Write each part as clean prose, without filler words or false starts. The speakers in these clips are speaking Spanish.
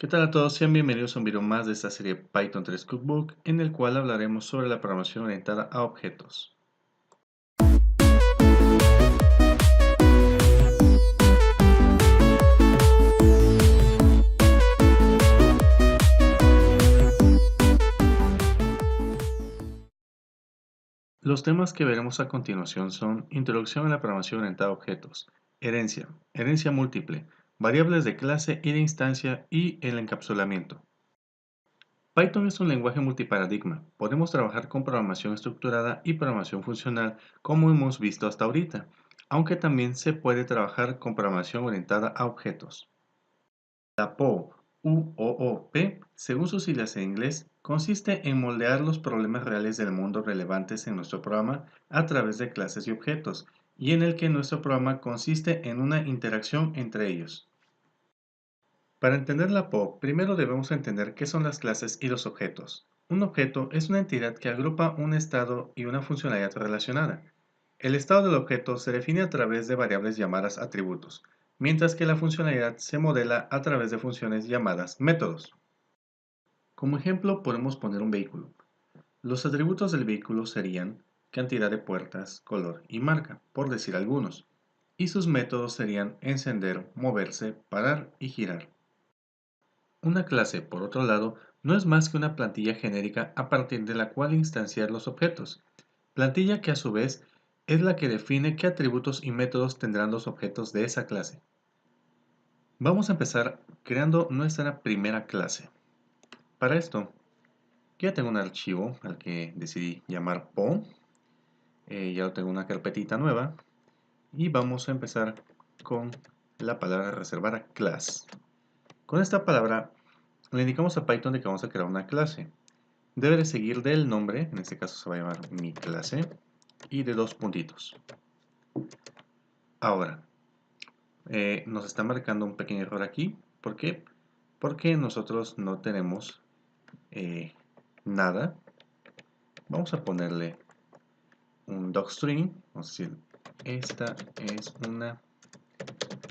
¿Qué tal a todos? Sean bienvenidos a un video más de esta serie Python 3 Cookbook, en el cual hablaremos sobre la programación orientada a objetos. Los temas que veremos a continuación son Introducción a la programación orientada a objetos, herencia múltiple, variables de clase y de instancia y el encapsulamiento. Python es un lenguaje multiparadigma. Podemos trabajar con programación estructurada y programación funcional como hemos visto hasta ahorita, aunque también se puede trabajar con programación orientada a objetos. La POO, UOOP, según sus siglas en inglés, consiste en moldear los problemas reales del mundo relevantes en nuestro programa a través de clases y objetos, y en el que nuestro programa consiste en una interacción entre ellos. Para entender la POO, primero debemos entender qué son las clases y los objetos. Un objeto es una entidad que agrupa un estado y una funcionalidad relacionada. El estado del objeto se define a través de variables llamadas atributos, mientras que la funcionalidad se modela a través de funciones llamadas métodos. Como ejemplo, podemos poner un vehículo. Los atributos del vehículo serían cantidad de puertas, color y marca, por decir algunos, y sus métodos serían encender, moverse, parar y girar. Una clase, por otro lado, no es más que una plantilla genérica a partir de la cual instanciar los objetos. Plantilla que a su vez es la que define qué atributos y métodos tendrán los objetos de esa clase. Vamos a empezar creando nuestra primera clase. Para esto, ya tengo un archivo al que decidí llamar PO. Ya tengo una carpetita nueva. Y vamos a empezar con la palabra reservada class. Con esta palabra le indicamos a Python de que vamos a crear una clase. Debe de seguir del nombre, en este caso se va a llamar mi clase, y de dos puntitos. Ahora, nos está marcando un pequeño error aquí. ¿Por qué? Porque nosotros no tenemos nada. Vamos a ponerle un docstring. Vamos a decir, esta es una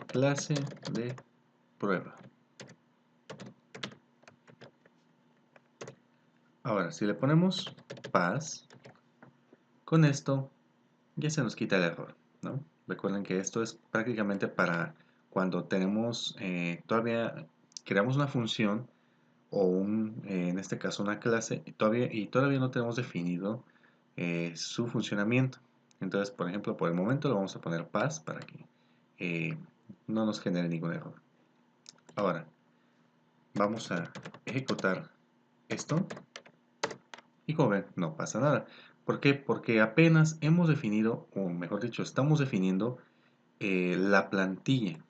clase de prueba. Ahora, si le ponemos pass, con esto ya se nos quita el error, ¿no? Recuerden que esto es prácticamente para cuando tenemos, todavía creamos una función o en este caso una clase y todavía no tenemos definido su funcionamiento. Entonces, por ejemplo, por el momento lo vamos a poner pass para que no nos genere ningún error. Ahora, vamos a ejecutar esto y como ven, no pasa nada. ¿Por qué? Porque apenas hemos definido, o mejor dicho, estamos definiendo la plantilla,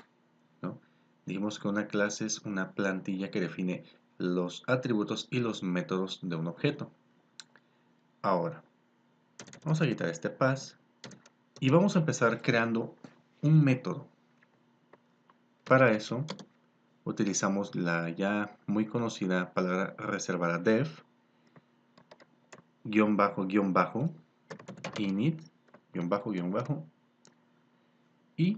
¿no? Dijimos que una clase es una plantilla que define los atributos y los métodos de un objeto. Ahora, vamos a quitar este pass y vamos a empezar creando un método. Para eso, utilizamos la ya muy conocida palabra reservada def, guión bajo, init, guión bajo, y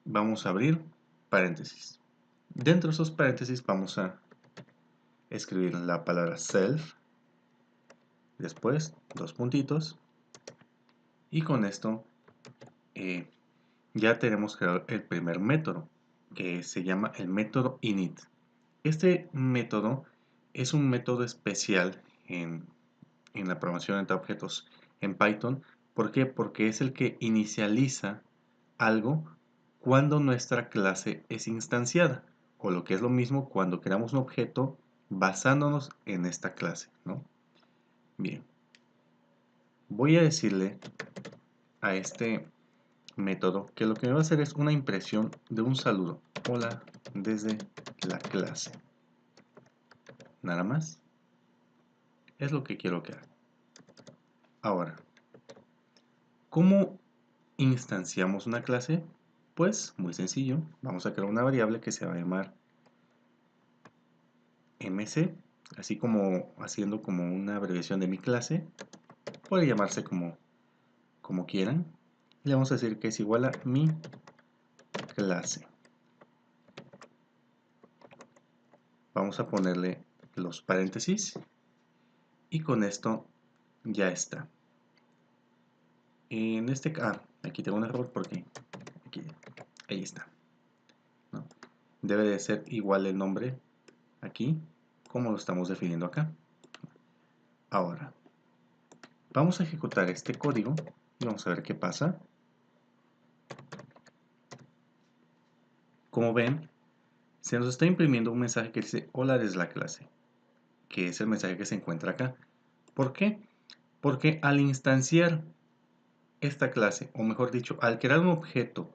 vamos a abrir paréntesis. Dentro de esos paréntesis vamos a escribir la palabra self, después dos puntitos, y con esto ya tenemos creado el primer método, que se llama el método init. Este método es un método especial en la programación entre objetos en Python. ¿Por qué? Porque es el que inicializa algo cuando nuestra clase es instanciada, o lo que es lo mismo cuando creamos un objeto basándonos en esta clase, ¿no? Bien, voy a decirle a este método que lo que me va a hacer es una impresión de un saludo. Hola desde la clase. Nada más. Es lo que quiero que haga. Ahora, ¿cómo instanciamos una clase? Pues muy sencillo. Vamos a crear una variable que se va a llamar mc, así como haciendo como una abreviación de mi clase. Puede llamarse como quieran. Le vamos a decir que es igual a mi clase. Vamos a ponerle los paréntesis y con esto ya está. En este caso, aquí tengo un error porque ahí está, ¿no? Debe de ser igual el nombre aquí como lo estamos definiendo acá. Ahora, vamos a ejecutar este código y vamos a ver qué pasa. Como ven, se nos está imprimiendo un mensaje que dice hola desde la clase, que es el mensaje que se encuentra acá. ¿Por qué? Porque al instanciar esta clase, o mejor dicho, al crear un objeto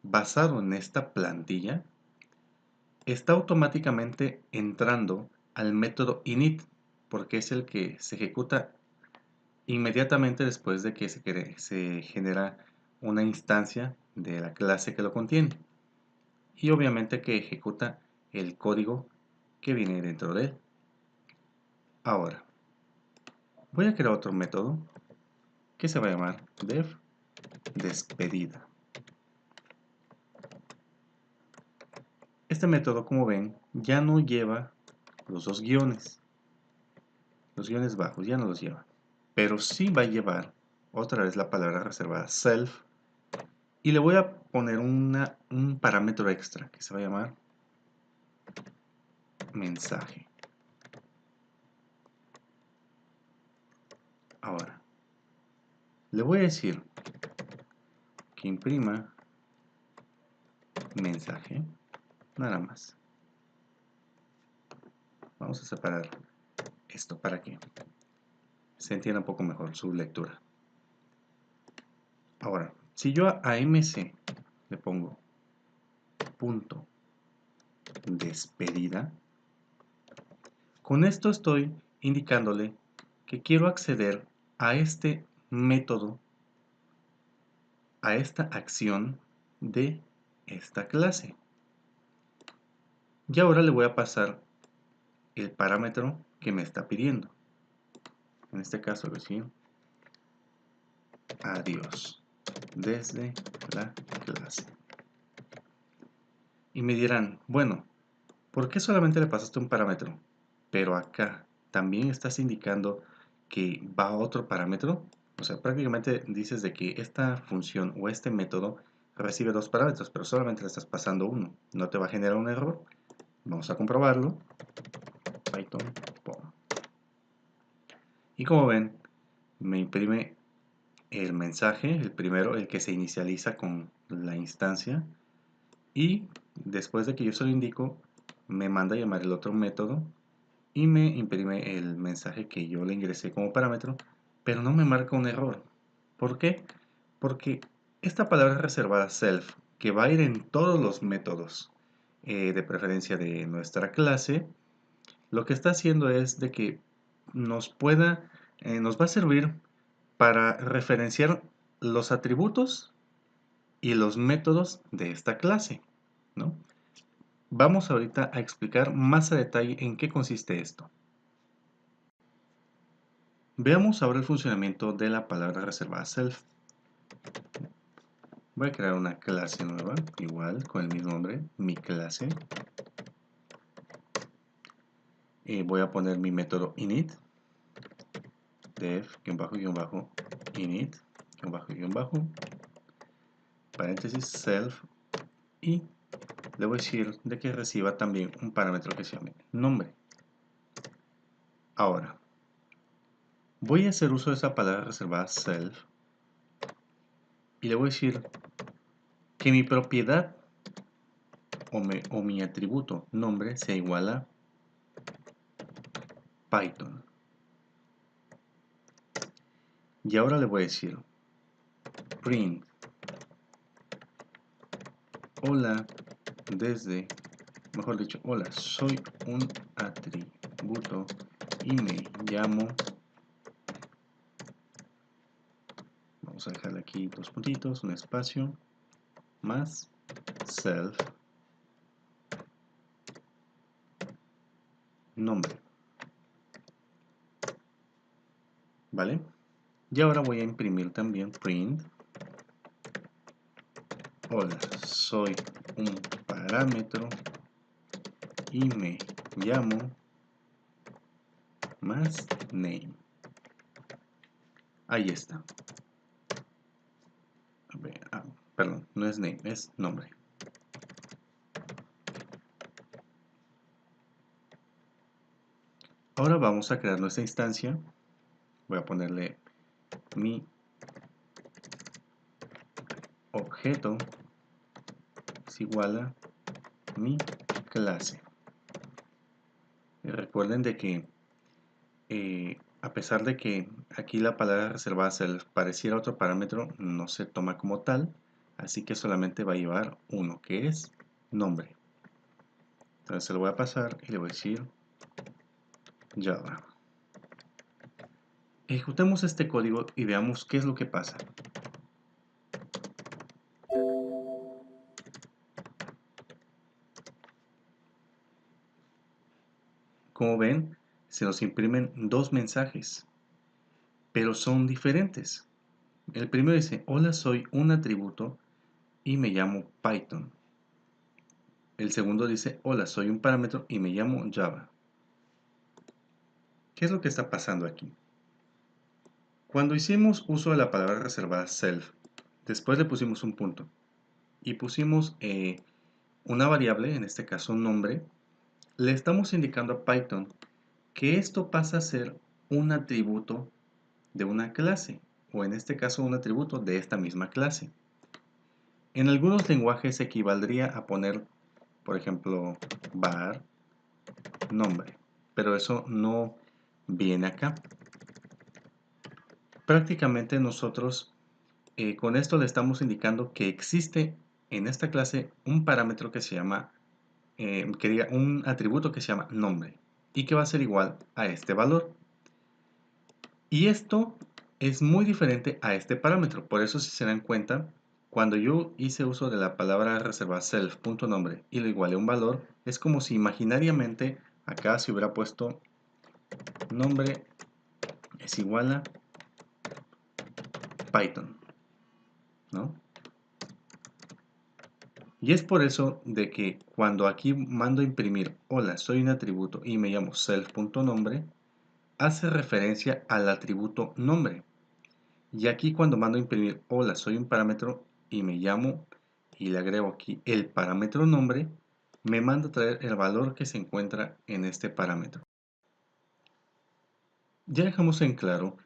basado en esta plantilla, está automáticamente entrando al método init, porque es el que se ejecuta inmediatamente después de que se genera una instancia de la clase que lo contiene. Y obviamente que ejecuta el código que viene dentro de él. Ahora, voy a crear otro método que se va a llamar despedida. Este método, como ven, ya no lleva los dos guiones. Los guiones bajos ya no los lleva. Pero sí va a llevar otra vez la palabra reservada self. Y le voy a poner un parámetro extra que se va a llamar mensaje. Ahora, le voy a decir que imprima mensaje, nada más. Vamos a separar esto para que se entienda un poco mejor su lectura. Ahora, si yo a MC le pongo punto despedida, con esto estoy indicándole que quiero acceder a este método, a esta acción de esta clase. Y ahora le voy a pasar el parámetro que me está pidiendo. En este caso, decir adiós desde la clase. Y me dirán, bueno, ¿por qué solamente le pasaste un parámetro? Pero acá también estás indicando que va a otro parámetro. O sea, prácticamente dices de que esta función o este método recibe dos parámetros, pero solamente le estás pasando uno. ¿No te va a generar un error? Vamos a comprobarlo. Python pom. Y como ven, me imprime el mensaje, el primero, el que se inicializa con la instancia. Y después de que yo se lo indico, me manda a llamar el otro método y me imprime el mensaje que yo le ingresé como parámetro, pero no me marca un error. ¿Por qué? Porque esta palabra reservada self, que va a ir en todos los métodos de preferencia de nuestra clase, lo que está haciendo es de que nos va a servir para referenciar los atributos y los métodos de esta clase, ¿no? Vamos ahorita a explicar más a detalle en qué consiste esto. Veamos ahora el funcionamiento de la palabra reservada self. Voy a crear una clase nueva, igual, con el mismo nombre, mi clase. Voy a poner mi método init, def-init, paréntesis self, y le voy a decir de que reciba también un parámetro que se llame nombre. Ahora, voy a hacer uso de esa palabra reservada self y le voy a decir que mi propiedad o mi atributo nombre sea igual a Python. Y ahora le voy a decir print hola desde, mejor dicho, hola, soy un atributo y me llamo, vamos a dejarle aquí dos puntitos, un espacio, más self, nombre. ¿Vale? Y ahora voy a imprimir también print hola, soy un parámetro y me llamo más name. Ahí está. A ver, perdón, no es name, es nombre. Ahora vamos a crear nuestra instancia. Voy a ponerle mi objeto es igual a mi clase. Y recuerden de que a pesar de que aquí la palabra reservada self pareciera otro parámetro, no se toma como tal, así que solamente va a llevar uno, que es nombre. Entonces se lo voy a pasar y le voy a decir Java. Ejecutemos este código y veamos qué es lo que pasa. Como ven, se nos imprimen dos mensajes, pero son diferentes. El primero dice, hola, soy un atributo y me llamo Python. El segundo dice, hola, soy un parámetro y me llamo Java. ¿Qué es lo que está pasando aquí? Cuando hicimos uso de la palabra reservada self, después le pusimos un punto y pusimos una variable, en este caso un nombre, le estamos indicando a Python que esto pasa a ser un atributo de una clase, o en este caso un atributo de esta misma clase. En algunos lenguajes equivaldría a poner, por ejemplo, var nombre, pero eso no viene acá. Prácticamente nosotros con esto le estamos indicando que existe en esta clase un parámetro que se llama, un atributo que se llama nombre y que va a ser igual a este valor. Y esto es muy diferente a este parámetro, por eso si se dan cuenta, cuando yo hice uso de la palabra reserva self.nombre y lo igualé a un valor, es como si imaginariamente acá se hubiera puesto nombre es igual a Python, ¿no? Y es por eso de que cuando aquí mando a imprimir hola, soy un atributo y me llamo self.nombre, hace referencia al atributo nombre. Y aquí cuando mando a imprimir hola, soy un parámetro y me llamo y le agrego aquí el parámetro nombre, me manda a traer el valor que se encuentra en este parámetro. Ya dejamos en claro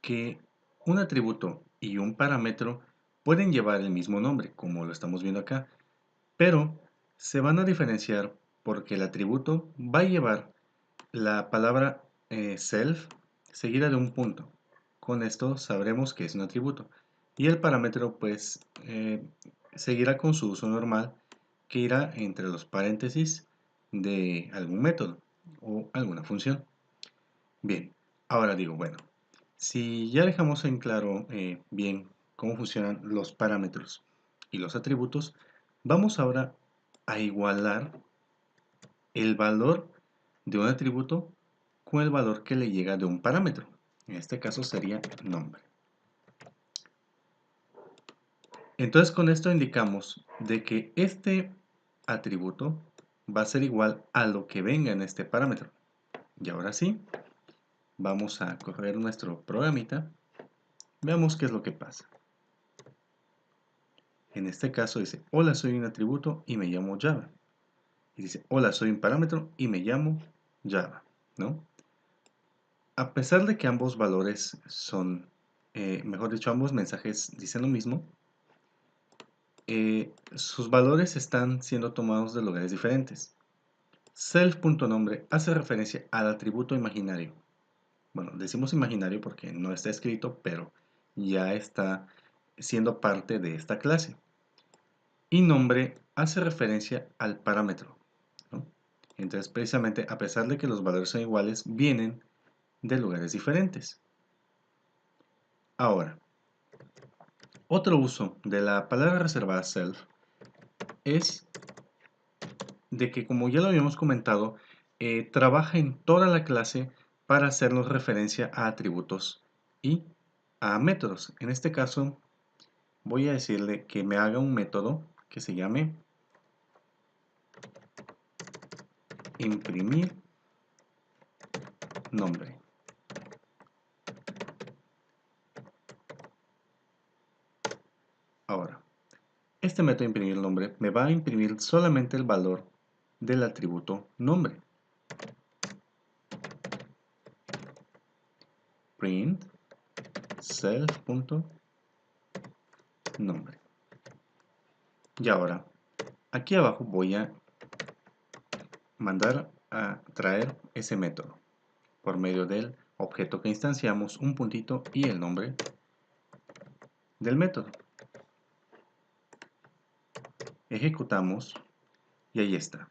que un atributo y un parámetro pueden llevar el mismo nombre, como lo estamos viendo acá, pero se van a diferenciar porque el atributo va a llevar la palabra self seguida de un punto. Con esto sabremos que es un atributo. Y el parámetro pues seguirá con su uso normal, que irá entre los paréntesis de algún método o alguna función. Bien, ahora digo, bueno, si ya dejamos en claro bien cómo funcionan los parámetros y los atributos, vamos ahora a igualar el valor de un atributo con el valor que le llega de un parámetro. En este caso sería nombre. Entonces con esto indicamos de que este atributo va a ser igual a lo que venga en este parámetro. Y ahora sí, vamos a correr nuestro programita. Veamos qué es lo que pasa. En este caso dice, hola, soy un atributo y me llamo Java. Y dice, hola, soy un parámetro y me llamo Java, ¿no? A pesar de que ambos valores son, mejor dicho, ambos mensajes dicen lo mismo, sus valores están siendo tomados de lugares diferentes. Self.nombre hace referencia al atributo imaginario. Bueno, decimos imaginario porque no está escrito, pero ya está siendo parte de esta clase. Y nombre hace referencia al parámetro, ¿no? Entonces, precisamente, a pesar de que los valores son iguales, vienen de lugares diferentes. Ahora, otro uso de la palabra reservada self es de que, como ya lo habíamos comentado, trabaja en toda la clase para hacernos referencia a atributos y a métodos. En este caso, voy a decirle que me haga un método que se llame imprimir nombre. Ahora, este método de imprimir nombre me va a imprimir solamente el valor del atributo nombre. Print self.nombre. Y ahora, aquí abajo voy a mandar a traer ese método por medio del objeto que instanciamos, un puntito y el nombre del método. Ejecutamos y ahí está.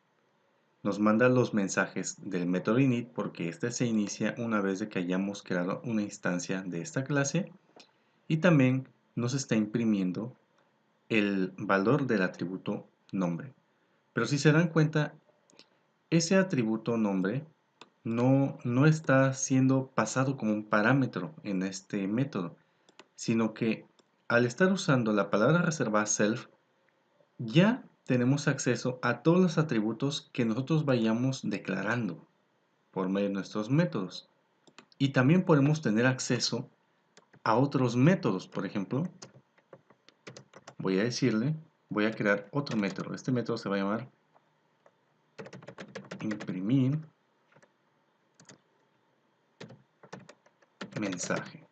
Nos manda los mensajes del método init porque este se inicia una vez de que hayamos creado una instancia de esta clase y también nos está imprimiendo el valor del atributo nombre. Pero si se dan cuenta, ese atributo nombre no está siendo pasado como un parámetro en este método, sino que al estar usando la palabra reservada self, ya tenemos acceso a todos los atributos que nosotros vayamos declarando por medio de nuestros métodos. Y también podemos tener acceso a otros métodos. Por ejemplo, voy a crear otro método. Este método se va a llamar imprimir mensaje.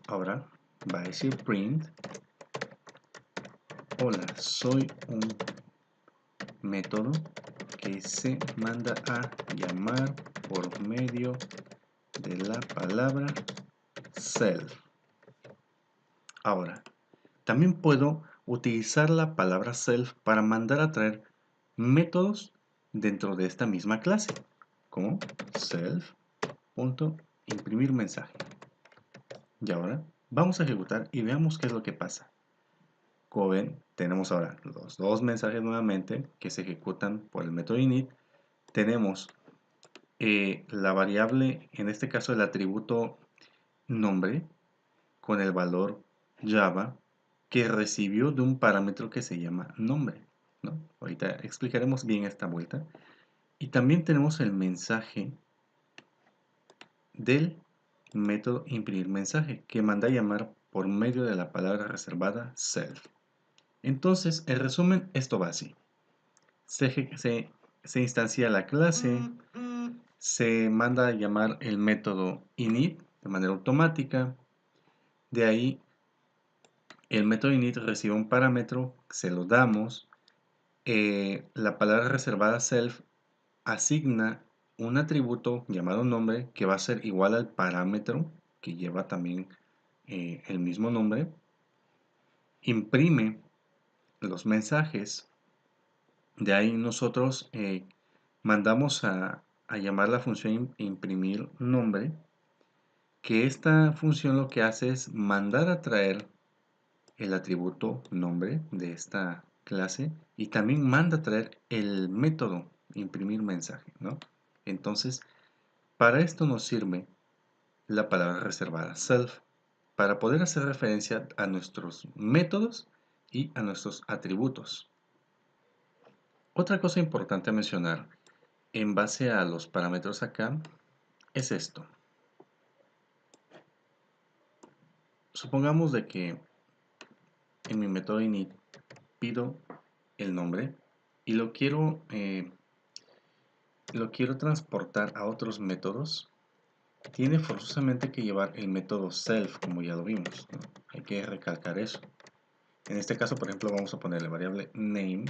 Ahora va a decir print: hola, soy un método que se manda a llamar por medio de la palabra self. Ahora, también puedo utilizar la palabra self para mandar a traer métodos dentro de esta misma clase, como self.imprimir mensaje. Y ahora vamos a ejecutar y veamos qué es lo que pasa. Como ven, tenemos ahora los dos mensajes nuevamente que se ejecutan por el método init. Tenemos la variable, en este caso el atributo nombre, con el valor Java que recibió de un parámetro que se llama nombre, ¿no? Ahorita explicaremos bien esta vuelta. Y también tenemos el mensaje del método imprimir mensaje que manda a llamar por medio de la palabra reservada self. Entonces, en resumen, esto va así. Se instancia la clase, se manda a llamar el método init de manera automática. De ahí, el método init recibe un parámetro, se lo damos. La palabra reservada self asigna un atributo llamado nombre que va a ser igual al parámetro que lleva también el mismo nombre. Imprime los mensajes. De ahí nosotros mandamos a llamar la función imprimir nombre, que esta función lo que hace es mandar a traer el atributo nombre de esta clase y también manda a traer el método imprimir mensaje, ¿no? Entonces, para esto nos sirve la palabra reservada self, para poder hacer referencia a nuestros métodos y a nuestros atributos. Otra cosa importante a mencionar en base a los parámetros acá es esto. Supongamos de que en mi método init pido el nombre y lo quiero transportar a otros métodos. Tiene forzosamente que llevar el método self, como ya lo vimos, ¿no? Hay que recalcar eso. En este caso, por ejemplo, vamos a ponerle variable name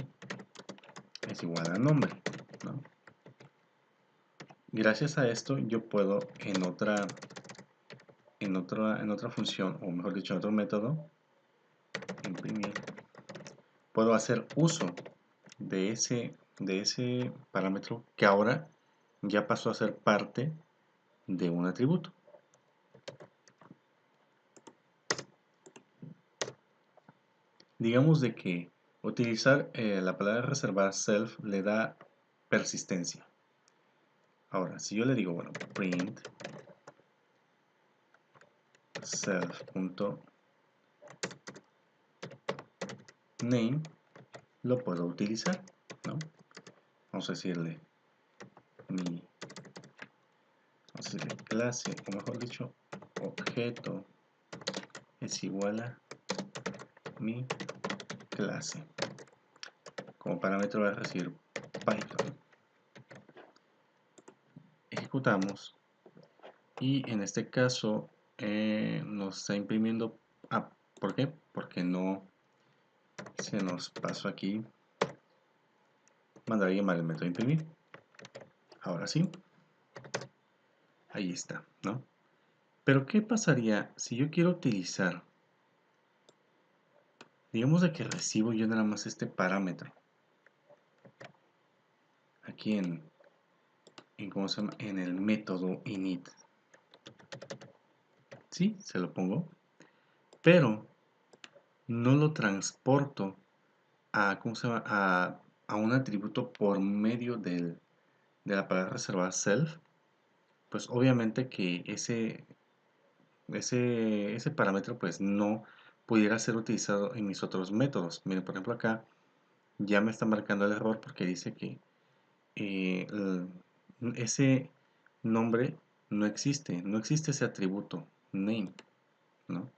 es igual a nombre, ¿no? Gracias a esto yo puedo en otra función, o mejor dicho en otro método, imprimir, puedo hacer uso de ese parámetro que ahora ya pasó a ser parte de un atributo. Digamos de que utilizar la palabra reservada self le da persistencia. Ahora, si yo le digo, bueno, print self.name, lo puedo utilizar, ¿no? Vamos a decirle clase, o mejor dicho, objeto es igual a mi clase. Como parámetro va a recibir Python. Ejecutamos y en este caso nos está imprimiendo. ¿Por qué? Porque no se nos pasó aquí mandar a llamar el método imprimir. Ahora sí, ahí está, ¿no? Pero ¿qué pasaría si yo quiero utilizar, digamos de que recibo yo nada más este parámetro aquí ¿cómo se llama? En el método init? Sí, se lo pongo, pero no lo transporto a, ¿cómo se llama? A un atributo por medio de la palabra reservada self. Pues obviamente que ese parámetro pues no pudiera ser utilizado en mis otros métodos. Miren, por ejemplo acá ya me está marcando el error porque dice que ese nombre no existe ese atributo name, ¿no?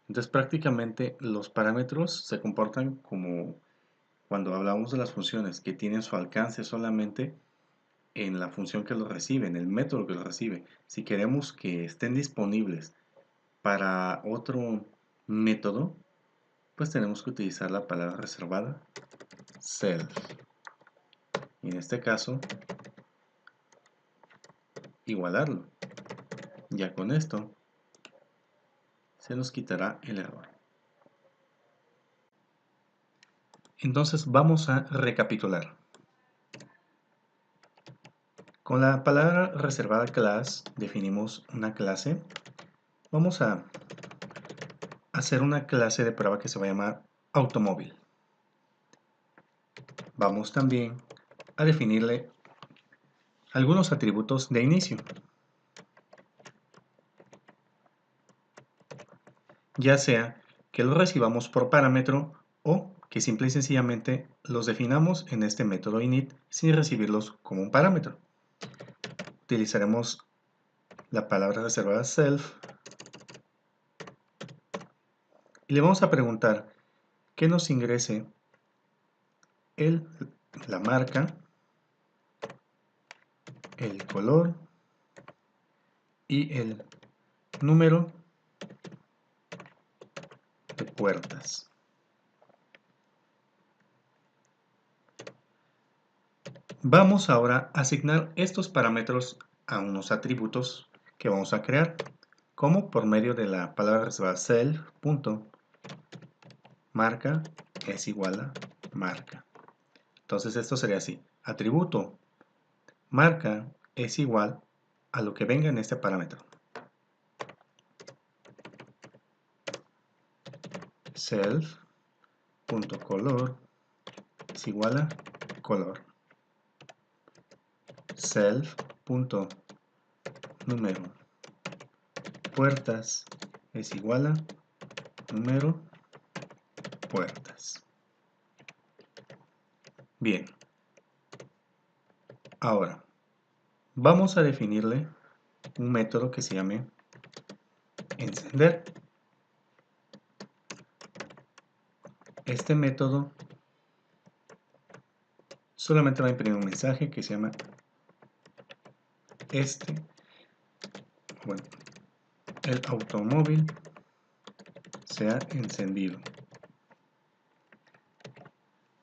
Entonces prácticamente los parámetros se comportan como cuando hablamos de las funciones que tienen su alcance solamente en la función que lo recibe, en el método que lo recibe. Si queremos que estén disponibles para otro método, pues tenemos que utilizar la palabra reservada self. Y en este caso, igualarlo. Ya con esto, se nos quitará el error. Entonces vamos a recapitular. Con la palabra reservada class definimos una clase. Vamos a hacer una clase de prueba que se va a llamar automóvil. Vamos también a definirle algunos atributos de inicio, ya sea que los recibamos por parámetro o que simple y sencillamente los definamos en este método init sin recibirlos como un parámetro. Utilizaremos la palabra reservada self y le vamos a preguntar que nos ingrese la marca, el color y el número de puertas. Vamos ahora a asignar estos parámetros a unos atributos que vamos a crear, como por medio de la palabra reservada self.marca es igual a marca. Entonces esto sería así: atributo marca es igual a lo que venga en este parámetro. Self.color es igual a color. Self.número puertas es igual a número puertas. Bien. Ahora, vamos a definirle un método que se llame encender. Este método solamente va a imprimir un mensaje que se llama el automóvil se ha encendido.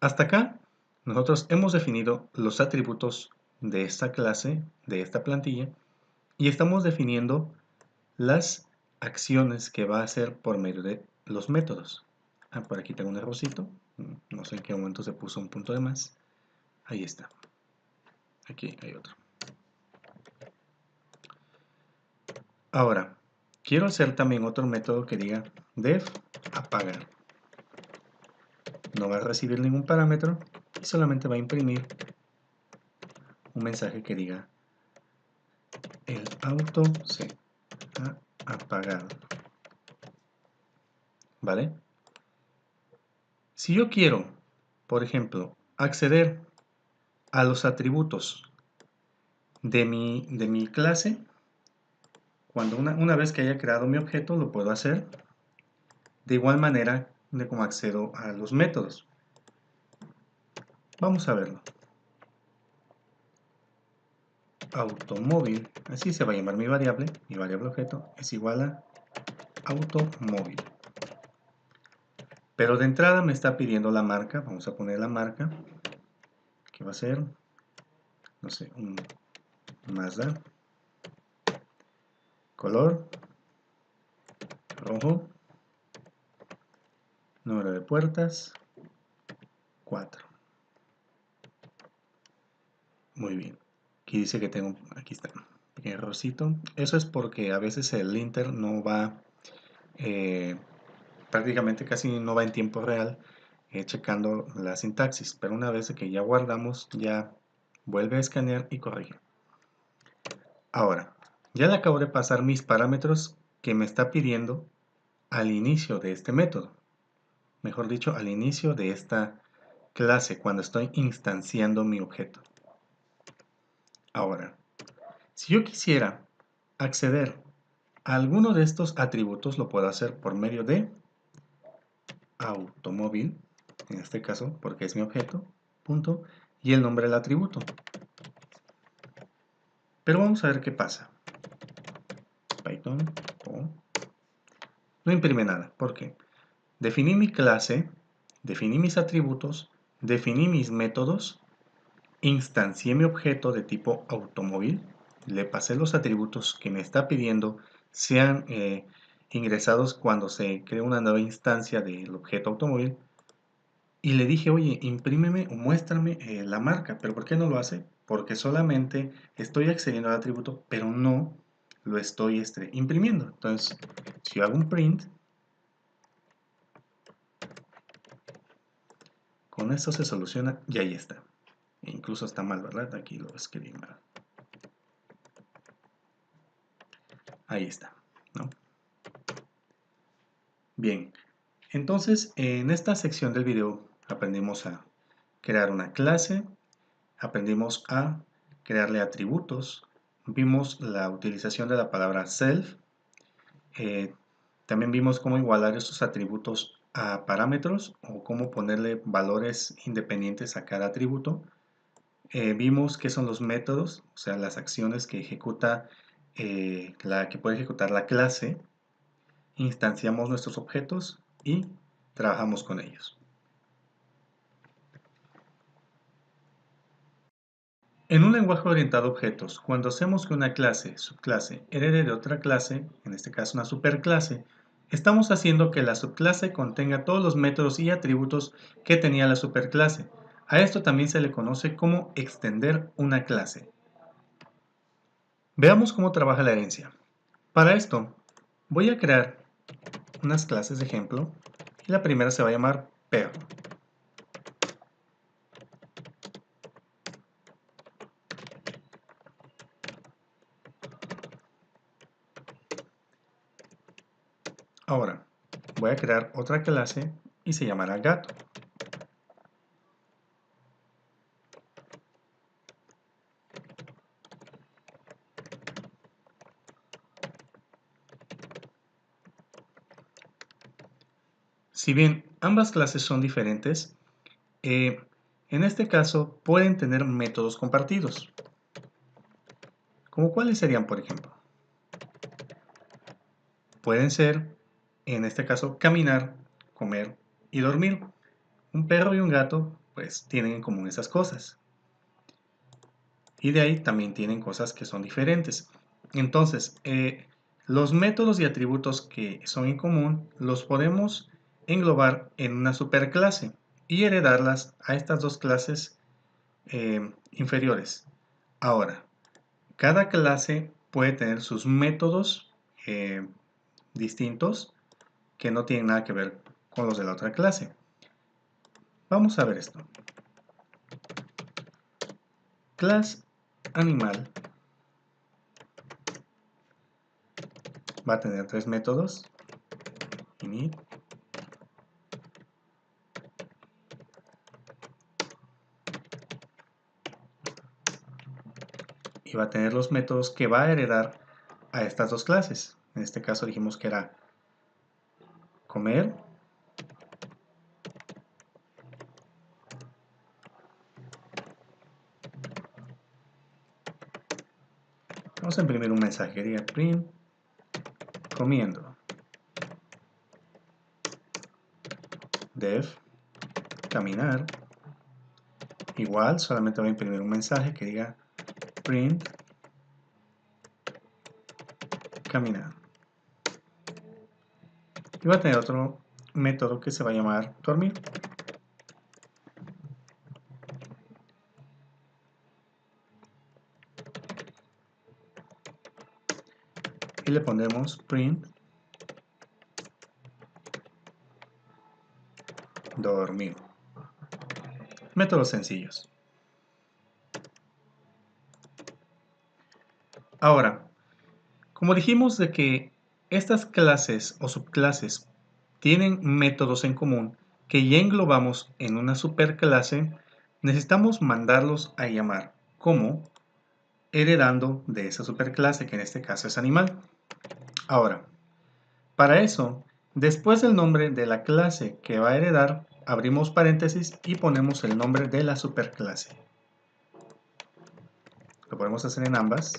Hasta acá, nosotros hemos definido los atributos de esta clase, de esta plantilla, y estamos definiendo las acciones que va a hacer por medio de los métodos. Por aquí tengo un errorcito, no sé en qué momento se puso un punto de más. Ahí está. Aquí hay otro. Ahora, quiero hacer también otro método que diga def apagar. No va a recibir ningún parámetro y solamente va a imprimir un mensaje que diga el auto se ha apagado. ¿Vale? Si yo quiero por ejemplo, acceder a los atributos de mi clase, cuando una vez que haya creado mi objeto, lo puedo hacer de igual manera de cómo accedo a los métodos. Vamos a verlo. Automóvil, así se va a llamar mi variable objeto, es igual a automóvil. Pero de entrada me está pidiendo la marca, vamos a poner la marca, que va a ser, no sé, un Mazda, color, rojo, número de puertas, 4. Muy bien. Aquí dice que tengo, aquí está, un pequeño errorcito. Eso es porque a veces el linter no va, prácticamente casi no va en tiempo real, checando la sintaxis. Pero una vez que ya guardamos, ya vuelve a escanear y corrige. Ahora, ya le acabo de pasar mis parámetros que me está pidiendo al inicio de este método. Mejor dicho, al inicio de esta clase, cuando estoy instanciando mi objeto. Ahora, si yo quisiera acceder a alguno de estos atributos, lo puedo hacer por medio de automóvil, en este caso, porque es mi objeto, punto, y el nombre del atributo. Pero vamos a ver qué pasa. Python, no imprime nada. ¿Por qué? Definí mi clase, definí mis atributos, definí mis métodos, instancié mi objeto de tipo automóvil, le pasé los atributos que me está pidiendo sean ingresados cuando se crea una nueva instancia del objeto automóvil y le dije, oye, imprímeme o muéstrame la marca, pero ¿por qué no lo hace? Porque solamente estoy accediendo al atributo, pero no lo estoy imprimiendo. Entonces, si yo hago un print, con esto se soluciona y ahí está. E incluso está mal, ¿verdad? Aquí lo escribí mal. Ahí está, ¿no? Bien, entonces en esta sección del video aprendimos a crear una clase, aprendimos a crearle atributos, vimos la utilización de la palabra self, también vimos cómo igualar estos atributos a parámetros o cómo ponerle valores independientes a cada atributo. Vimos qué son los métodos, o sea, las acciones que ejecuta que puede ejecutar la clase. Instanciamos nuestros objetos y trabajamos con ellos. En un lenguaje orientado a objetos, cuando hacemos que una clase, subclase, herede de otra clase, en este caso una superclase, estamos haciendo que la subclase contenga todos los métodos y atributos que tenía la superclase. A esto también se le conoce como extender una clase. Veamos cómo trabaja la herencia. Para esto, voy a crear unas clases de ejemplo y la primera se va a llamar perro. Ahora, voy a crear otra clase y se llamará gato. Si bien ambas clases son diferentes, en este caso pueden tener métodos compartidos. ¿Como cuáles serían, por ejemplo? Pueden ser, en este caso, caminar, comer y dormir. Un perro y un gato, pues, tienen en común esas cosas. Y de ahí también tienen cosas que son diferentes. Entonces, los métodos y atributos que son en común los podemos englobar en una superclase y heredarlas a estas dos clases inferiores. Ahora, cada clase puede tener sus métodos distintos que no tienen nada que ver con los de la otra clase. Vamos a ver esto. Class animal va a tener tres métodos: init, y va a tener los métodos que va a heredar a estas dos clases. En este caso dijimos que era comer vamos a imprimir un mensaje que diga print comiendo def caminar. Igual solamente voy a imprimir un mensaje que diga print caminar. Y va a tener otro método que se va a llamar dormir. Y le pondremos print dormir. Métodos sencillos. Ahora, como dijimos de que estas clases o subclases tienen métodos en común que ya englobamos en una superclase, necesitamos mandarlos a llamar como heredando de esa superclase, que en este caso es animal. Ahora, para eso, después del nombre de la clase que va a heredar, abrimos paréntesis y ponemos el nombre de la superclase. Lo podemos hacer en ambas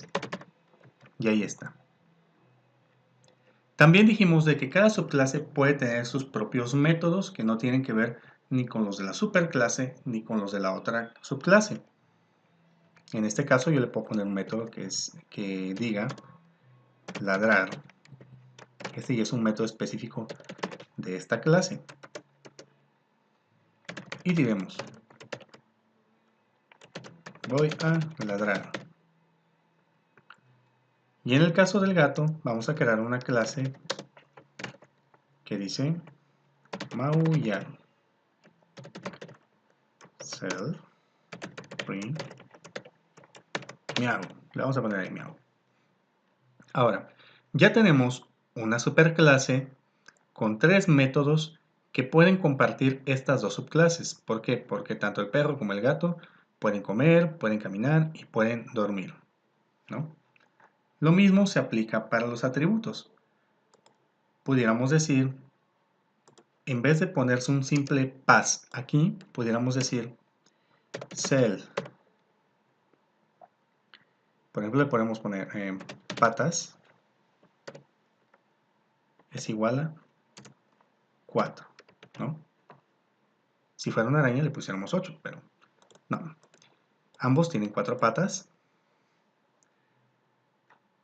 y ahí está. También dijimos de que cada subclase puede tener sus propios métodos que no tienen que ver ni con los de la superclase ni con los de la otra subclase. En este caso yo le puedo poner un método que diga ladrar. Este ya es un método específico de esta clase. Y diremos voy a ladrar. Y en el caso del gato vamos a crear una clase que dice maullar. Self print miau. Le vamos a poner ahí miau. Ahora, ya tenemos una superclase con tres métodos que pueden compartir estas dos subclases. ¿Por qué? Porque tanto el perro como el gato pueden comer, pueden caminar y pueden dormir, ¿no? Lo mismo se aplica para los atributos. Pudiéramos decir, en vez de ponerse un simple pass aquí, pudiéramos decir self. Por ejemplo, le podemos poner patas es igual a 4, ¿no? Si fuera una araña le pusiéramos 8, pero no. Ambos tienen 4 patas.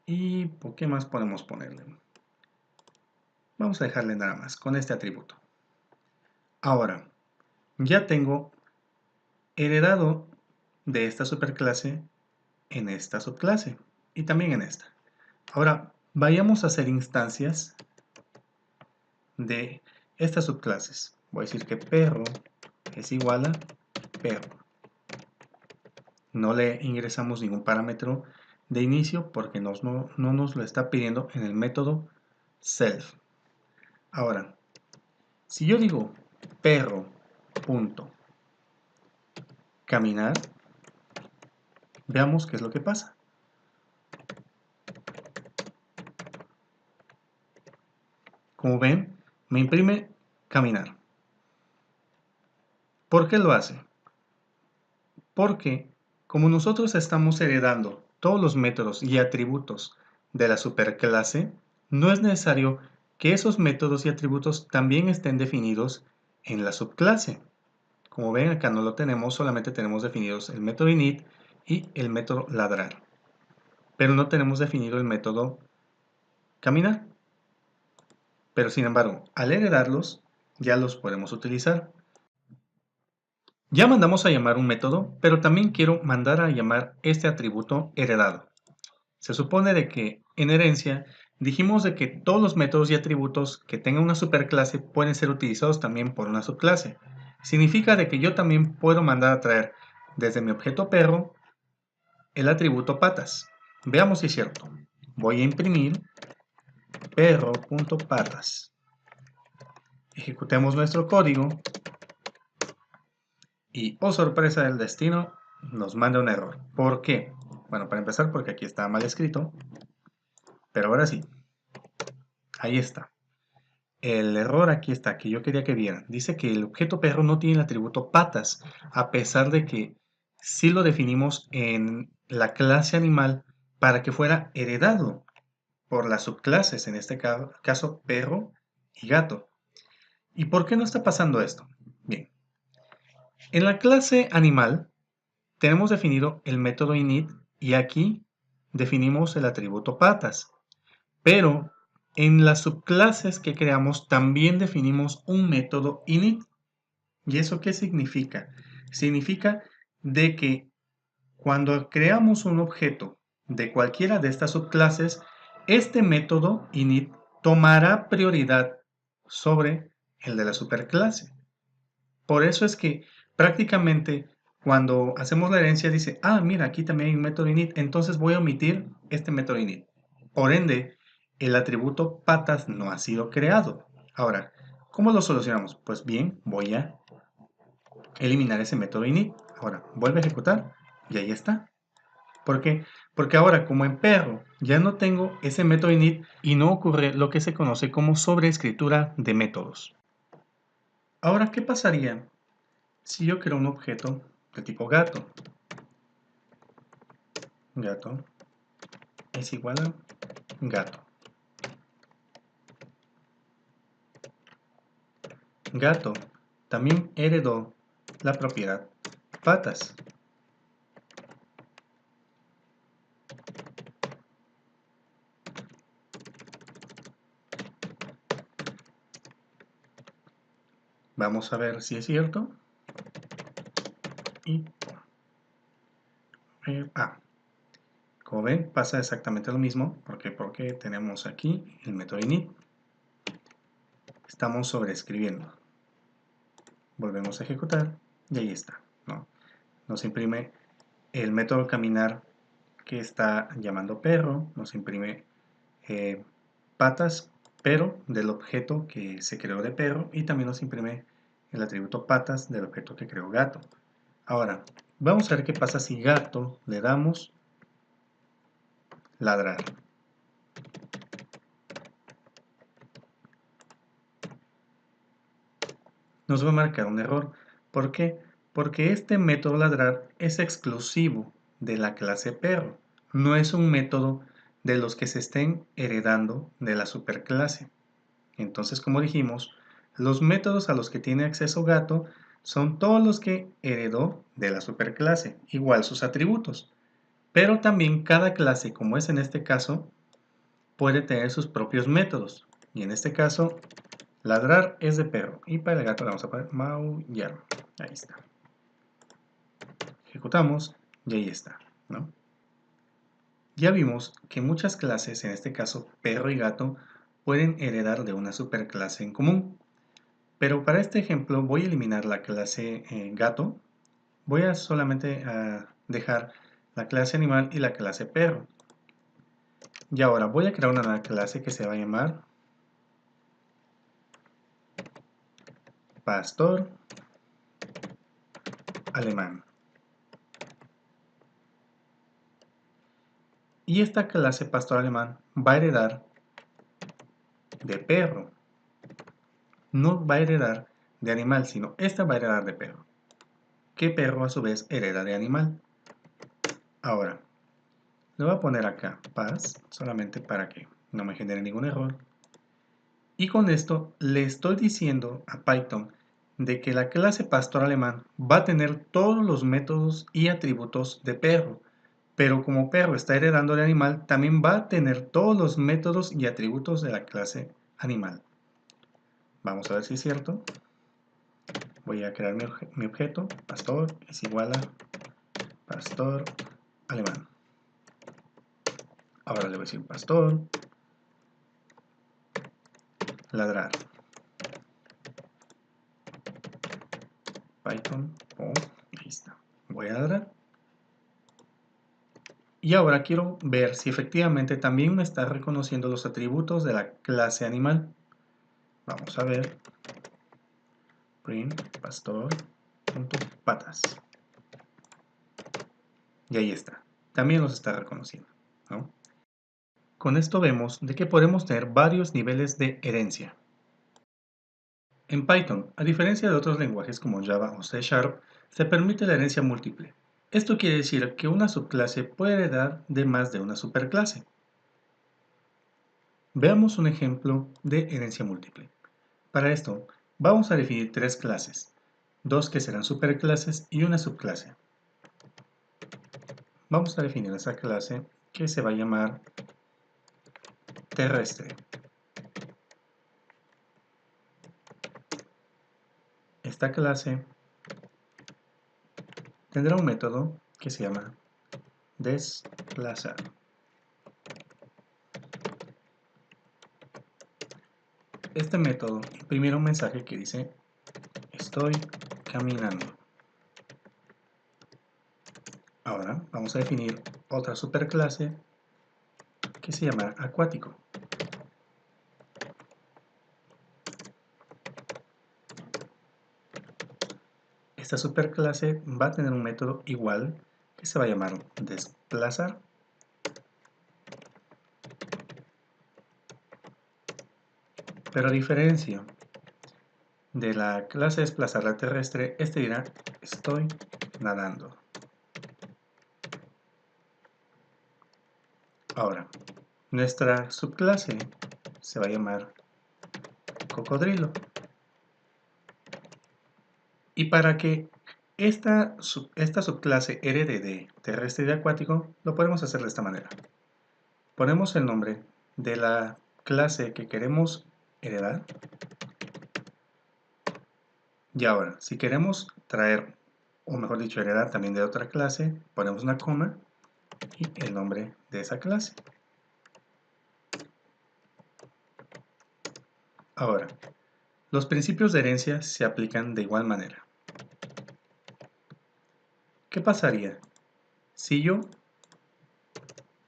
¿Y por qué más podemos ponerle? Vamos a dejarle nada más con este atributo. Ahora, ya tengo heredado de esta superclase en esta subclase y también en esta. Ahora, vayamos a hacer instancias de estas subclases. Voy a decir que perro es igual a perro. No le ingresamos ningún parámetro de inicio porque no nos lo está pidiendo en el método self. Ahora, si yo digo perro punto caminar, veamos qué es lo que pasa. Como ven, me imprime caminar. ¿Por qué lo hace? Porque como nosotros estamos heredando todos los métodos y atributos de la superclase, no es necesario que esos métodos y atributos también estén definidos en la subclase. Como ven, acá no lo tenemos, solamente tenemos definidos el método init y el método ladrar. Pero no tenemos definido el método caminar. Pero sin embargo, al heredarlos, ya los podemos utilizar. Ya mandamos a llamar un método, pero también quiero mandar a llamar este atributo heredado. Se supone de que en herencia dijimos de que todos los métodos y atributos que tengan una superclase pueden ser utilizados también por una subclase. Significa de que yo también puedo mandar a traer desde mi objeto perro el atributo patas. Veamos si es cierto. Voy a imprimir perro.patas. Ejecutemos nuestro código y, oh sorpresa del destino, nos manda un error. ¿Por qué? Bueno, para empezar, porque aquí está mal escrito, pero ahora sí, ahí está. El error aquí está, que yo quería que vieran. Dice que el objeto perro no tiene el atributo patas, a pesar de que sí lo definimos en la clase animal para que fuera heredado por las subclases, en este caso perro y gato. ¿Y por qué no está pasando esto? Bien, en la clase animal tenemos definido el método init y aquí definimos el atributo patas. Pero en las subclases que creamos también definimos un método init. ¿Y eso qué significa? Significa de que cuando creamos un objeto de cualquiera de estas subclases, este método init tomará prioridad sobre el de la superclase. Por eso es que prácticamente cuando hacemos la herencia dice, ah, mira, aquí también hay un método init, entonces voy a omitir este método init. Por ende, el atributo patas no ha sido creado. Ahora, ¿cómo lo solucionamos? Pues bien, voy a eliminar ese método init. Ahora, vuelve a ejecutar y ahí está. ¿Por qué? Porque ahora, como en perro, ya no tengo ese método init y no ocurre lo que se conoce como sobreescritura de métodos. Ahora, ¿qué pasaría si yo creo un objeto de tipo gato? Gato es igual a gato. Gato también heredó la propiedad patas. Vamos a ver si es cierto. Y, como ven, pasa exactamente lo mismo. ¿Por qué? Porque tenemos aquí el método init. Estamos sobreescribiendo. Volvemos a ejecutar y ahí está, ¿no? Nos imprime el método caminar que está llamando perro, nos imprime patas, pero del objeto que se creó de perro, y también nos imprime el atributo patas del objeto que creó gato. Ahora, vamos a ver qué pasa si gato le damos ladrar. Nos va a marcar un error. ¿Por qué? Porque este método ladrar es exclusivo de la clase perro. No es un método de los que se estén heredando de la superclase. Entonces, como dijimos, los métodos a los que tiene acceso gato son todos los que heredó de la superclase, igual sus atributos. Pero también cada clase, como es en este caso, puede tener sus propios métodos. Y en este caso, ladrar es de perro. Y para el gato le vamos a poner maullar. Ahí está. Ejecutamos y ahí está, ¿no? Ya vimos que muchas clases, en este caso perro y gato, pueden heredar de una superclase en común. Pero para este ejemplo voy a eliminar la clase gato. Voy a solamente dejar la clase animal y la clase perro. Y ahora voy a crear una nueva clase que se va a llamar pastor alemán. Y esta clase pastor alemán va a heredar de perro. No va a heredar de animal, sino esta va a heredar de perro. Que perro a su vez hereda de animal. Ahora, le voy a poner acá pas, solamente para que no me genere ningún error. Y con esto le estoy diciendo a Python de que la clase pastor alemán va a tener todos los métodos y atributos de perro, pero como perro está heredando de animal, también va a tener todos los métodos y atributos de la clase animal. Vamos a ver si es cierto. Voy a crear mi objeto, pastor es igual a pastor alemán. Ahora le voy a decir pastor, ladrar. Python, ahí está. Voy a ladrar. Y ahora quiero ver si efectivamente también me está reconociendo los atributos de la clase animal. Vamos a ver. Print pastor.patas. Y ahí está. también los está reconociendo, ¿no? Con esto vemos de que podemos tener varios niveles de herencia. En Python, a diferencia de otros lenguajes como Java o C#, se permite la herencia múltiple. Esto quiere decir que una subclase puede heredar de más de una superclase. Veamos un ejemplo de herencia múltiple. Para esto, vamos a definir tres clases, dos que serán superclases y una subclase. Vamos a definir esa clase que se va a llamar terrestre. Esta clase tendrá un método que se llama desplazar. Este método imprimirá un mensaje que dice estoy caminando. Ahora vamos a definir otra superclase que se llama acuático. Esta superclase va a tener un método igual que se va a llamar desplazar. Pero a diferencia de la clase desplazar terrestre, este dirá estoy nadando. Ahora, nuestra subclase se va a llamar cocodrilo. Y para que esta subclase herede de terrestre y de acuático, lo podemos hacer de esta manera. Ponemos el nombre de la clase que queremos heredar. Y ahora, si queremos traer, o mejor dicho, heredar también de otra clase, ponemos una coma y el nombre de esa clase. Ahora, los principios de herencia se aplican de igual manera. ¿Qué pasaría si yo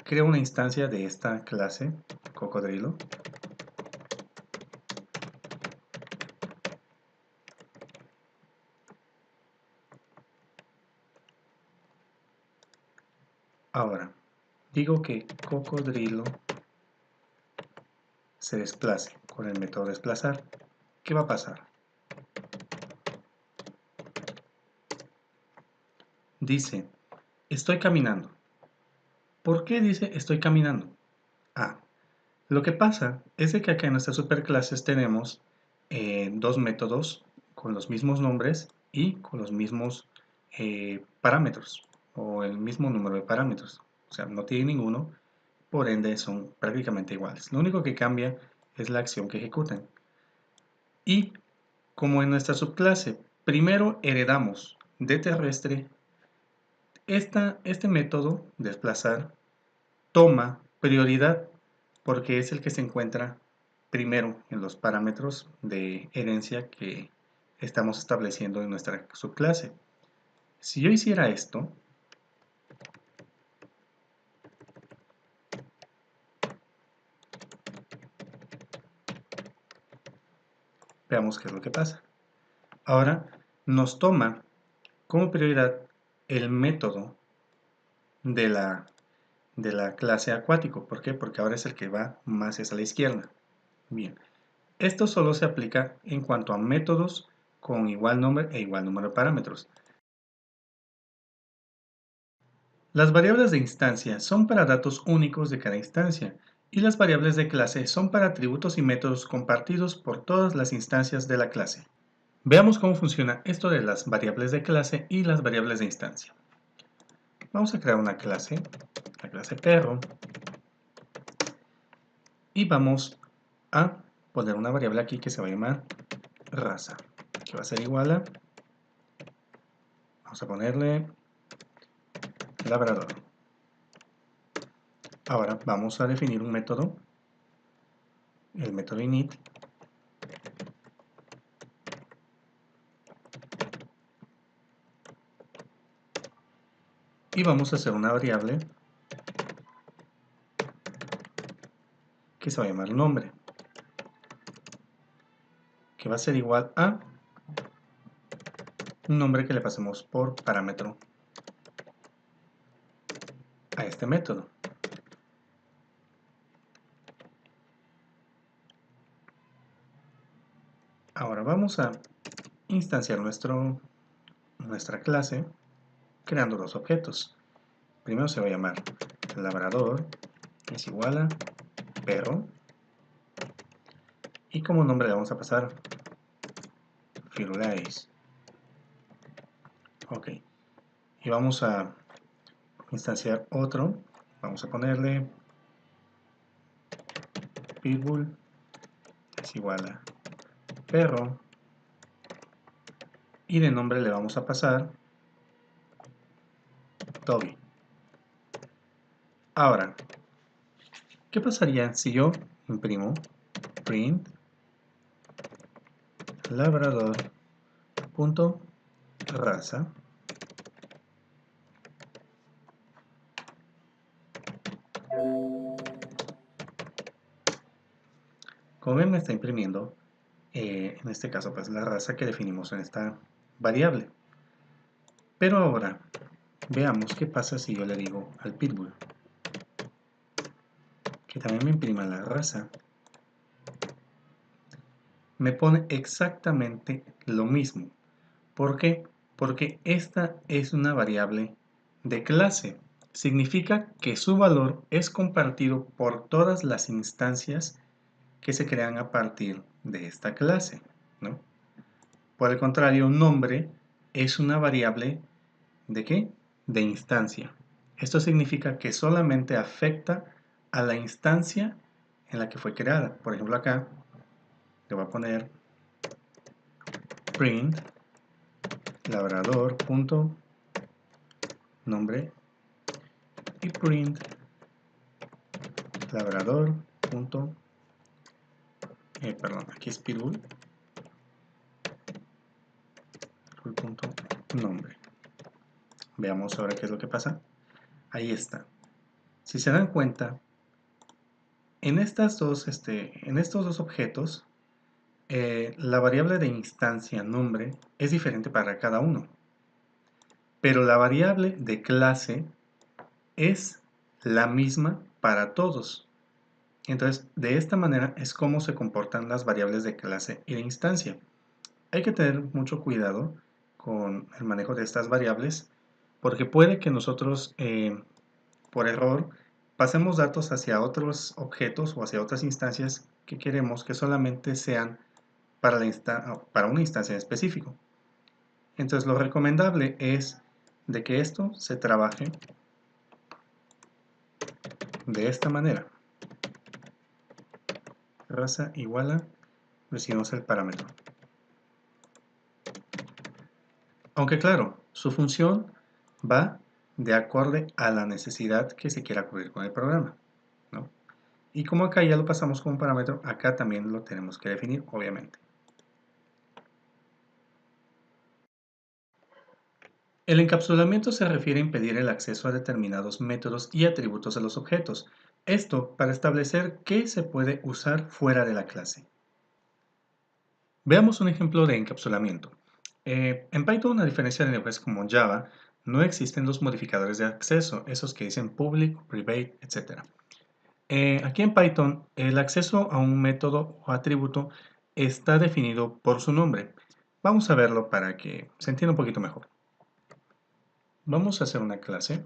creo una instancia de esta clase, cocodrilo, ahora, digo que cocodrilo se desplace con el método desplazar? ¿Qué va a pasar? Dice, estoy caminando. ¿Por qué dice estoy caminando? Ah, lo que pasa es de que acá en nuestras superclases tenemos dos métodos con los mismos nombres y con los mismos parámetros o el mismo número de parámetros. O sea, no tiene ninguno, por ende son prácticamente iguales. Lo único que cambia es la acción que ejecutan. Y como en nuestra subclase primero heredamos de terrestre, este método, desplazar, toma prioridad porque es el que se encuentra primero en los parámetros de herencia que estamos estableciendo en nuestra subclase. Si yo hiciera esto, veamos qué es lo que pasa. Ahora nos toma como prioridad el método de la clase acuático. ¿Por qué? Porque ahora es el que va más hacia la izquierda. Bien, esto solo se aplica en cuanto a métodos con igual nombre e igual número de parámetros. Las variables de instancia son para datos únicos de cada instancia, y las variables de clase son para atributos y métodos compartidos por todas las instancias de la clase. Veamos cómo funciona esto de las variables de clase y las variables de instancia. Vamos a crear una clase, la clase perro, y vamos a poner una variable aquí que se va a llamar raza, que va a ser igual a, vamos a ponerle labrador. Ahora vamos a definir un método, el método init, y vamos a hacer una variable que se va a llamar nombre, que va a ser igual a un nombre que le pasemos por parámetro a este método. Ahora vamos a instanciar nuestra clase creando dos objetos. Primero se va a llamar labrador es igual a perro, y como nombre le vamos a pasar Firulais. Ok, y vamos a instanciar otro. Vamos a ponerle pitbull es igual a perro, y de nombre le vamos a pasar Toby. Ahora, ¿qué pasaría si yo imprimo print labrador.raza? Como ven, me está imprimiendo, en este caso, pues la raza que definimos en esta variable. Pero ahora, veamos qué pasa si yo le digo al pitbull que también me imprima la raza. Me pone exactamente lo mismo. ¿Por qué? Porque esta es una variable de clase. Significa que su valor es compartido por todas las instancias que se crean a partir de esta clase, ¿no? Por el contrario, nombre es una variable ¿de qué? De instancia. Esto significa que solamente afecta a la instancia en la que fue creada. Por ejemplo, acá le voy a poner print labrador.nombre y print labrador. Perdón, aquí es pitbull.nombre. Veamos ahora qué es lo que pasa. Ahí está. Si se dan cuenta, en estos dos objetos, la variable de instancia nombre es diferente para cada uno. Pero la variable de clase es la misma para todos. Entonces, de esta manera es como se comportan las variables de clase y de instancia. Hay que tener mucho cuidado con el manejo de estas variables, porque puede que nosotros, por error, pasemos datos hacia otros objetos o hacia otras instancias que queremos que solamente sean para una instancia en específico. Entonces, lo recomendable es de que esto se trabaje de esta manera. Raza igual a, recibimos el parámetro. Aunque claro, su función va de acorde a la necesidad que se quiera cubrir con el programa, ¿no? Y como acá ya lo pasamos como parámetro, acá también lo tenemos que definir, obviamente. El encapsulamiento se refiere a impedir el acceso a determinados métodos y atributos de los objetos. Esto para establecer qué se puede usar fuera de la clase. Veamos un ejemplo de encapsulamiento. En Python, a diferencia de lenguajes como Java, no existen los modificadores de acceso, esos que dicen public, private, etc. Aquí en Python, el acceso a un método o atributo está definido por su nombre. Vamos a verlo para que se entienda un poquito mejor. Vamos a hacer una clase,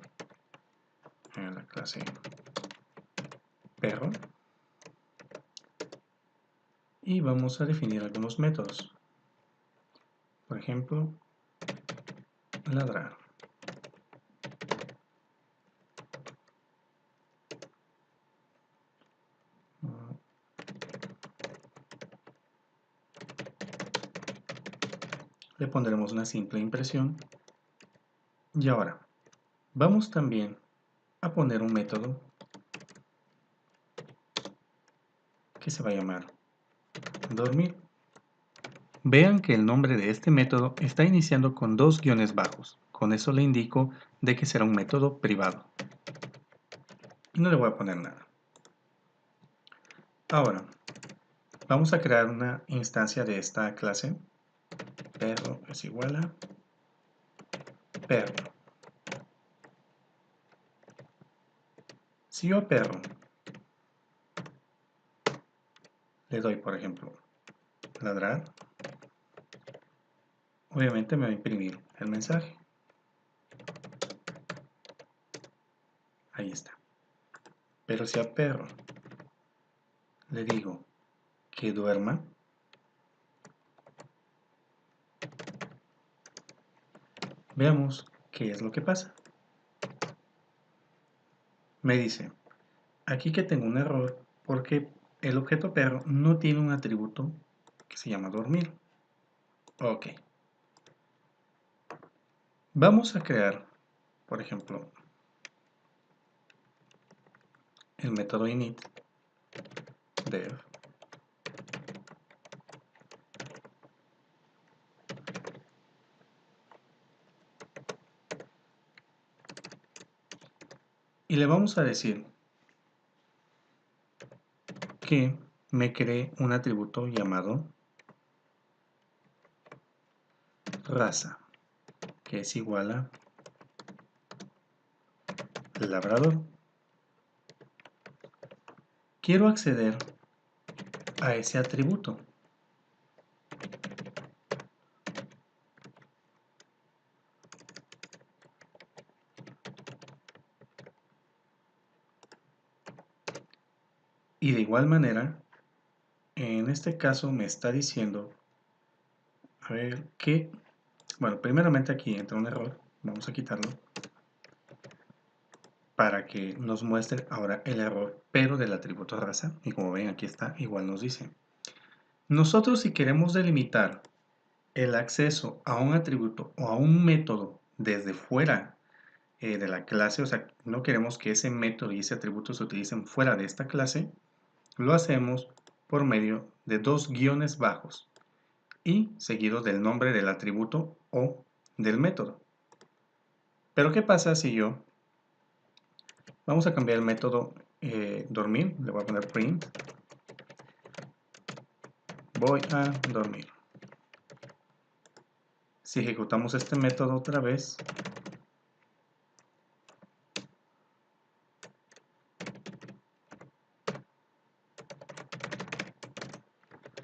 la clase perro, y vamos a definir algunos métodos. Por ejemplo, ladrar. Le pondremos una simple impresión. Y ahora, vamos también a poner un método que se va a llamar dormir. Vean que el nombre de este método está iniciando con dos guiones bajos. Con eso le indico de que será un método privado. Y no le voy a poner nada. Ahora, vamos a crear una instancia de esta clase. Perro es igual a perro. Si yo a perro le doy, por ejemplo, ladrar, obviamente me va a imprimir el mensaje. Ahí está. Pero si a perro le digo que duerma, veamos qué es lo que pasa. Me dice, aquí que tengo un error porque el objeto perro no tiene un atributo que se llama dormir. Ok. Vamos a crear, por ejemplo, el método init dev y le vamos a decir que me cree un atributo llamado raza, que es igual a labrador. Quiero acceder a ese atributo. Y de igual manera, en este caso me está diciendo, a ver, que, bueno, primeramente aquí entra un error, vamos a quitarlo, para que nos muestre ahora el error, pero del atributo raza, y como ven aquí está, igual nos dice. Nosotros si queremos delimitar el acceso a un atributo o a un método desde fuera de la clase, o sea, no queremos que ese método y ese atributo se utilicen fuera de esta clase, lo hacemos por medio de dos guiones bajos y seguido del nombre del atributo o del método. Pero ¿qué pasa si yo, vamos a cambiar el método dormir, le voy a poner print, voy a dormir. Si ejecutamos este método otra vez,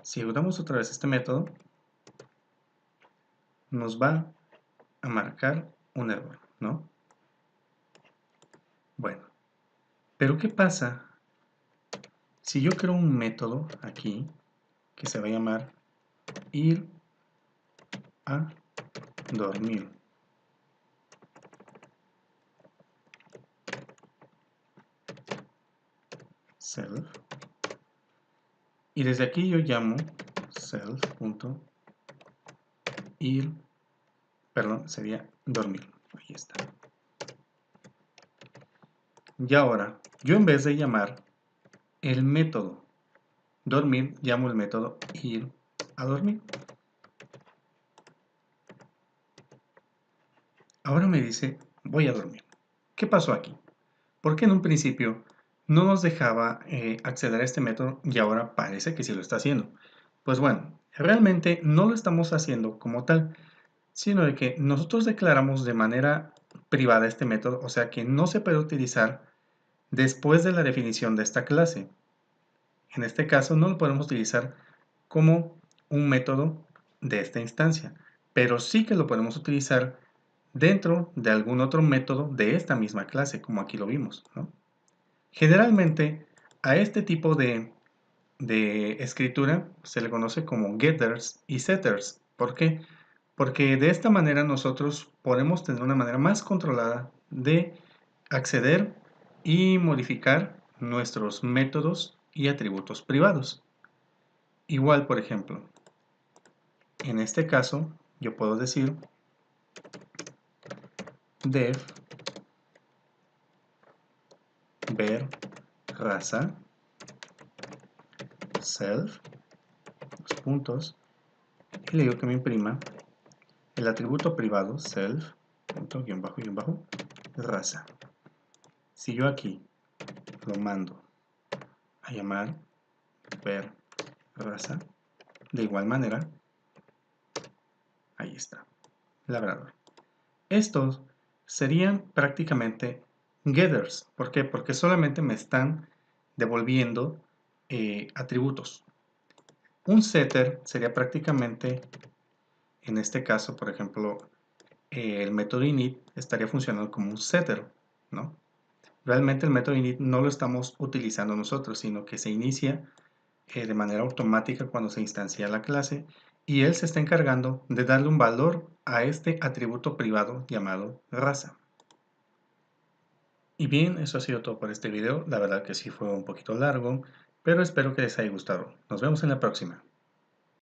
si ejecutamos otra vez este método, nos va a marcar un error, ¿no? Bueno, pero ¿qué pasa si yo creo un método aquí que se va a llamar ir a dormir? Self. Y desde aquí yo llamo self.ir, perdón, sería dormir. Ahí está. Y ahora, yo en vez de llamar el método dormir, llamo el método ir a dormir. Ahora me dice, voy a dormir. ¿Qué pasó aquí? ¿Por qué en un principio no nos dejaba acceder a este método y ahora parece que sí lo está haciendo? Pues bueno, realmente no lo estamos haciendo como tal, sino de que nosotros declaramos de manera privada este método, o sea que no se puede utilizar después de la definición de esta clase. En este caso no lo podemos utilizar como un método de esta instancia, pero sí que lo podemos utilizar dentro de algún otro método de esta misma clase, como aquí lo vimos, ¿no? Generalmente a este tipo de escritura se le conoce como getters y setters. ¿Por qué? Porque de esta manera nosotros podemos tener una manera más controlada de acceder y modificar nuestros métodos y atributos privados. Igual, por ejemplo, en este caso yo puedo decir def ver raza self, los puntos, y le digo que me imprima el atributo privado self, punto, guión bajo, raza. Si yo aquí lo mando a llamar ver raza, de igual manera, ahí está, labrador. Estos serían prácticamente getters. ¿Por qué? Porque solamente me están devolviendo atributos. Un setter sería prácticamente, en este caso, por ejemplo, el método init estaría funcionando como un setter, ¿no? Realmente el método init no lo estamos utilizando nosotros, sino que se inicia de manera automática cuando se instancia la clase y él se está encargando de darle un valor a este atributo privado llamado raza. Y bien, eso ha sido todo por este video. La verdad que sí fue un poquito largo, pero espero que les haya gustado. Nos vemos en la próxima.